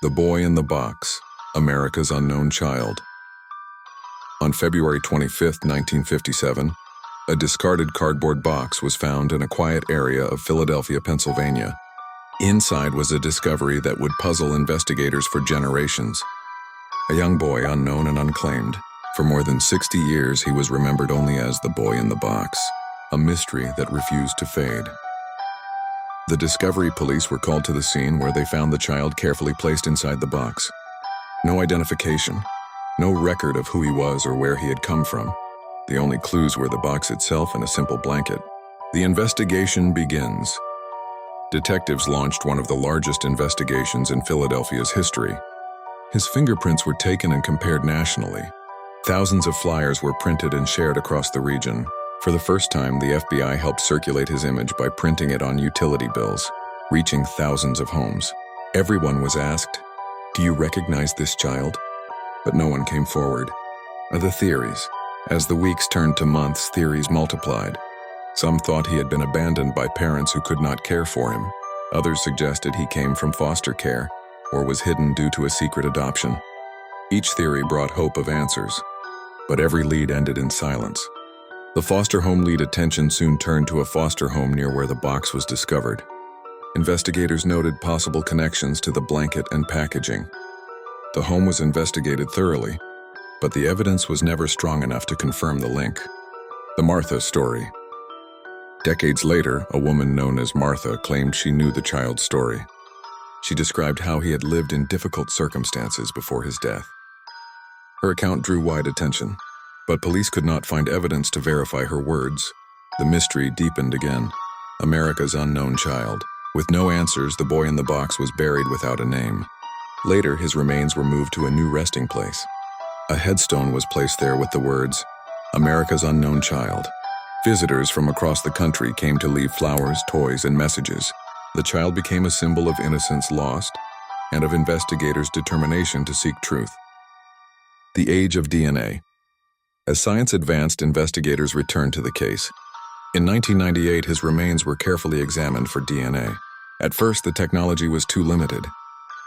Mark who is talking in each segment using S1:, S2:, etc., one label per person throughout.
S1: The Boy in the Box, America's Unknown Child. On February 25, 1957, a discarded cardboard box was found in a quiet area of Philadelphia, Pennsylvania. Inside was a discovery that would puzzle investigators for generations. A young boy unknown and unclaimed. For more than 60 years, he was remembered only as the Boy in the Box, a mystery that refused to fade. The Discovery Police were called to the scene where they found the child carefully placed inside the box. No identification, no record of who he was or where he had come from. The only clues were the box itself and a simple blanket. The investigation begins. Detectives launched one of the largest investigations in Philadelphia's history. His fingerprints were taken and compared nationally. Thousands of flyers were printed and shared across the region. For the first time, the FBI helped circulate his image by printing it on utility bills, reaching thousands of homes. Everyone was asked, "Do you recognize this child?" But no one came forward. The theories. As the weeks turned to months, theories multiplied. Some thought he had been abandoned by parents who could not care for him. Others suggested he came from foster care or was hidden due to a secret adoption. Each theory brought hope of answers, but every lead ended in silence. The foster home lead attention soon turned to a foster home near where the box was discovered. Investigators noted possible connections to the blanket and packaging. The home was investigated thoroughly, but the evidence was never strong enough to confirm the link. The Martha story. Decades later, a woman known as Martha claimed she knew the child's story. She described how he had lived in difficult circumstances before his death. Her account drew wide attention, but police could not find evidence to verify her words. The mystery deepened again. America's unknown child. With no answers, the boy in the box was buried without a name. Later, his remains were moved to a new resting place. A headstone was placed there with the words, "America's Unknown Child." Visitors from across the country came to leave flowers, toys, and messages. The child became a symbol of innocence lost and of investigators' determination to seek truth. The age of DNA. As science advanced, investigators returned to the case. In 1998, his remains were carefully examined for DNA. At first, the technology was too limited.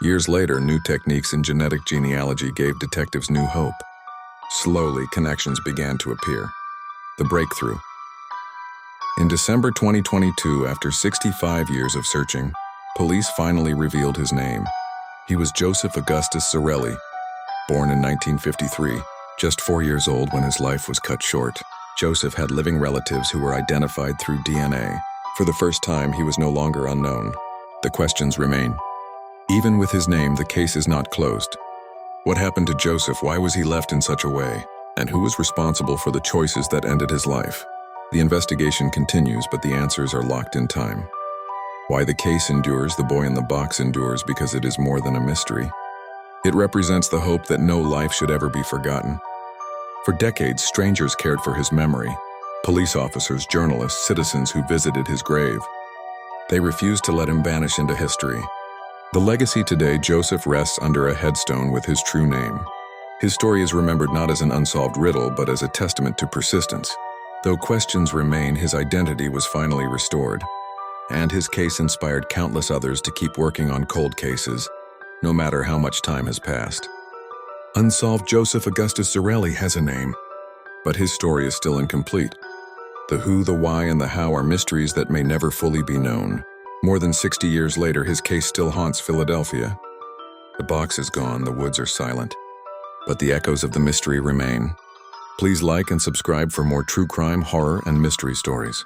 S1: Years later, new techniques in genetic genealogy gave detectives new hope. Slowly, connections began to appear. The breakthrough. In December 2022, after 65 years of searching, police finally revealed his name. He was Joseph Augustus Zarelli, born in 1953, just 4 years old when his life was cut short. Joseph had living relatives who were identified through DNA. For the first time, he was no longer unknown. The questions remain. Even with his name, the case is not closed. What happened to Joseph? Why was he left in such a way? And who was responsible for the choices that ended his life? The investigation continues, but the answers are locked in time. Why the case endures, the boy in the box endures, because it is more than a mystery. It represents the hope that no life should ever be forgotten. For decades, strangers cared for his memory. Police officers, journalists, citizens who visited his grave. They refused to let him vanish into history. The legacy today, Joseph rests under a headstone with his true name. His story is remembered not as an unsolved riddle, but as a testament to persistence. Though questions remain, his identity was finally restored. And his case inspired countless others to keep working on cold cases, no matter how much time has passed. Unsolved Joseph Augustus Zarelli has a name, but his story is still incomplete. The who, the why, and the how are mysteries that may never fully be known. More than 60 years later, his case still haunts Philadelphia. The box is gone, the woods are silent, but the echoes of the mystery remain. Please like and subscribe for more true crime, horror, and mystery stories.